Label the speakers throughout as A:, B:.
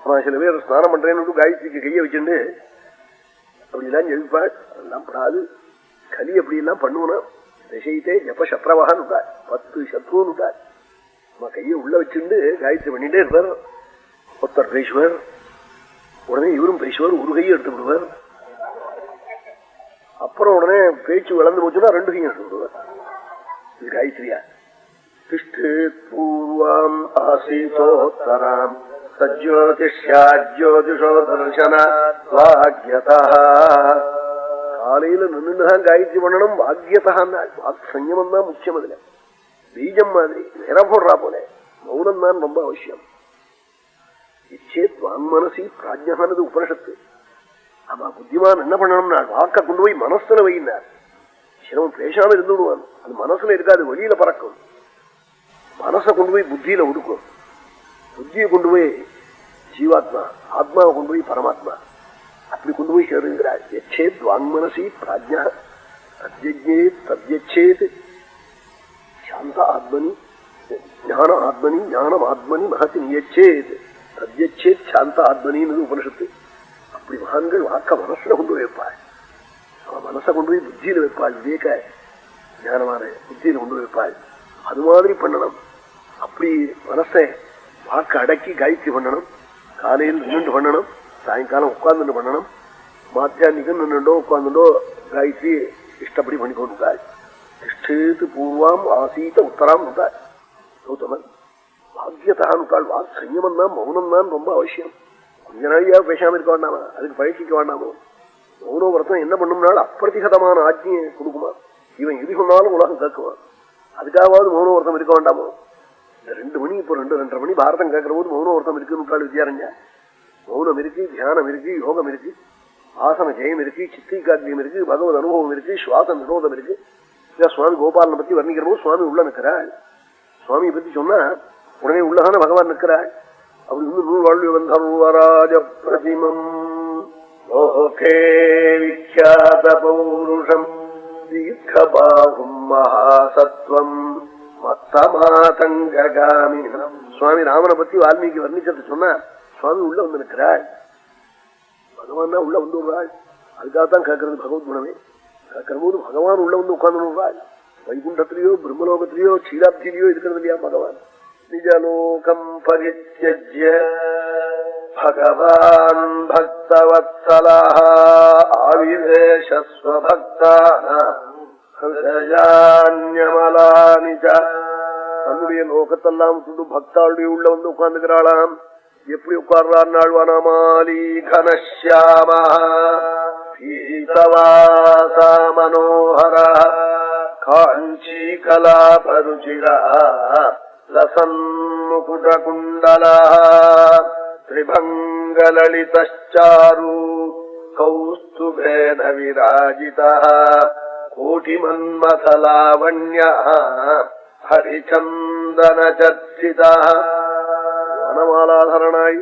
A: ஆனா சில பேர் ஸ்நானம் பண்றேன்னு காயத்ரிக்கு கையை வச்சுட்டு அப்படிலாம் ஜெபிப்பாள். அதெல்லாம் படாது. கலி அப்படி எல்லாம் பண்ணுவனா திசைத்தே ஜப்ப சத்ரவான்னு விட்டாள், 10 சத்ருன்னு விட்டாள். நம்ம கையை உள்ள வச்சுட்டு காயத்ரி பண்ணிட்டே இருப்பார். ஒருத்தர் பேசுவார், உடனே இவரும் பேசுவார், ஒரு கையை எடுத்து விடுவார். அப்புறம் உடனே பேச்சு வளர்ந்து போச்சுன்னா 2 கையும் எடுத்து விடுவார். இது காயத்ரியா? திஷ்டு பூர்வம் ஆசீதோத்தராம் சஜ்யோதிஷோ தர்சனா காலையில நின்றுதான் காயத்ரி பண்ணணும். வாக்கியதான் வாக் சஞ்சமம் தான் முக்கியம். அதுல பீஜம் மாதிரி நிற போடுறா போல மௌனம் தான் ரொம்ப அவசியம். இச்சேத் வாங்மனசி பிராஜ்யானது உபனிஷத்து. ஆமா, புத்திமான் என்ன பண்ணணும்னா வாக்க கொண்டு போய் மனசுல வைனார். சிரமம் பேசாம இருந்து விடுவான். அது மனசுல இருக்காது, வெளியில பறக்கும். மனசை கொண்டு போய் புத்தியில ஒடுக்கும். புத்தியை கொண்டு போய் ஜீவாத்மா, ஆத்மாவை கொண்டு போய் பரமாத்மா, அப்படி கொண்டு போய் சேருங்கிறார். யச்சேத் வாங்மனசி பிராஜ்யா தத்யஜ்ஞேத் தத்யச்சேத் சாந்த ஆத்மனி ஞான ஆத்மனி ஞானம் ஆத்மனி மகத்தி நியச்சேத் தத்யச்சேத் சாந்த ஆத்மனின்னு உபனிஷத்து. அப்படி மகான்கள் வாக்க மனசுல கொண்டு போய் வைப்பாள். அவன் மனசை கொண்டு போய் புத்தியில வைப்பாள். விவேக ஞானமான புத்தியில கொண்டு போய் வைப்பாள். அது மாதிரி பண்ணணும். அப்படி மனசை வாக்க அடக்கி காயத்ரி பண்ணணும். காலையில் நின்று பண்ணணும், சாயங்காலம் உட்கார்ந்து பண்ணணும், மாத்தியானிக்கு நின்றுண்டோ உட்கார்ந்துட்டோ காயத்ரி இஷ்டப்படி பண்ணி கொண்டுட்டாள். திஷ்டேத்து பூர்வாம் ஆசீத உத்தராம் விட்டாள். கௌதமன் பாக்கியத்தான் விட்டாள். வாக் சஞ்சமம் தான் மௌனம் தான் ரொம்ப அவசியம். கொஞ்ச நாளையா பேசாம இருக்க வேண்டாமா? அதுக்கு பழகிக்க வேண்டாமோ? மௌன விரதம் என்ன பண்ணும்னாலும் அப்பிரதிகதமான ஆஜ்ஞையை கொடுக்குமா? இவன் எது சொன்னாலும் உலகம் கேட்குவான். அதுக்காவது மௌன விரதம் இருக்க வேண்டாமோ? இந்த 2 மணி இப்போ 2-2:30 மணி பாரதம் கேட்கிற போது மௌன விரதம் இருக்குன்னு வித்யாரஞ்சா. மௌனம் இருக்கு, தியானம் இருக்கு, யோகம் இருக்கு, ஆசன ஜெயம் இருக்கு, சித்திகாத்தியம் இருக்கு, பகவத் அனுபவம் இருக்கு, சுவாச நிரோதம் இருக்கு. சுவாமி கோபாலனை பத்தி வர்ணிக்கிற போது சுவாமி உள்ள நிற்கிறாள். சுவாமியை பத்தி சொன்னா உடனே உள்ளதான பகவான் நிற்கிறாள். அப்படி வந்து நூல் வாழ்வு வந்தராஜ பிரதிமம் லோகே விக்யாத பௌருஷம் தீர்க்கபாகும் மகாசத்வம் மத்தமாதங்ககாமி. சுவாமி ராமனை பத்தி வால்மீகி வர்ணிச்சது சொன்னா சுவாமி உள்ள வந்து நிற்கிறாள். பகவான் தான் உள்ள வந்து விடுறாள். அதுக்காகத்தான் கேட்கறது பகவத் குணமே. கேட்கிற போது பகவான் உள்ள வந்து உட்கார்ந்து விடுறாள். வைகுண்டத்திலேயோ பிரம்மலோகத்திலேயோ க்ஷீராப்திலேயோ இருக்கிறது இல்லையா பகவான். நிஜலோகம் பரித்யஜ்ய பகவான் பக்தவத்சலஹ ஆவிவேஷஸ்வபக்தானாம் ஹிருதயான்யமலானிச. தன்னுடைய லோகத்தெல்லாம் விட்டு பக்தாளுடைய உள்ள வந்து உட்கார்ந்துக்கிறாளாம். எப்படி உட்கார்றாள்வானாமாலி கனஷ்யாம பீதவாச மனோஹர காஞ்சி கலாபருச்சிர லசன்முகுடகுண்டல திரிபங்கலலிதாரு கௌஸ்துபேன விராஜிதः கோட்டிமன்மதலாவண்ய ஹரிச்சந்தன சர்ச்சிதः. வனமாலாதரனாய்,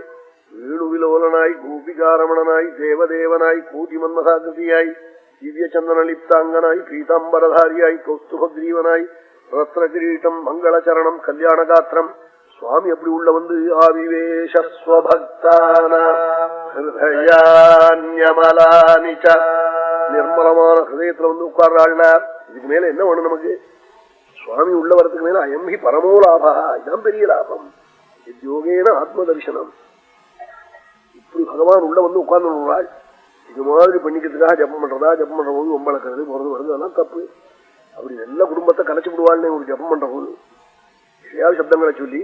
A: வேணுவிலோலனாய், கோபிகாரமணனாய், தேவதேவனாய், கோட்டி மன்மதாகிருதியாய், திவ்ய சந்தனலிப்தாங்கனாய், பீதாம்பரதாரியாய், கௌஸ்துபக்ரீவனாய், ரத்ன கிரீட்டம், மங்களச்சரணம், கல்யாணகாத்திரம். சுவாமி அப்படி உள்ள வந்து ஆவிவேஷஸ்வபக்தானான்யமலானிச நிர்மலமான ஹிருதயத்துல வந்து உட்கார்றாள்னா இதுக்கு மேல என்ன வேணும் நமக்கு? சுவாமி உள்ள வரத்துக்கு மேல அயம்பி பரமோ லாபா. இதுதான் பெரிய லாபம். யோகேன ஆத்ம தரிசனம். இப்படி பகவான் உள்ள வந்து உட்கார்ந்து இது மாதிரி பண்ணிக்கிறதுக்காக ஜப்பம் பண்றதா, ஜப்பம் பண்ற போது ஒம்பளக்கிறது போறது வருது, அதெல்லாம் தப்பு. அப்படி நல்ல குடும்பத்தை கலைச்சு விடுவாள்னு ஒரு ஜப்பம் பண்ற போது சப்தங்களை சொல்லி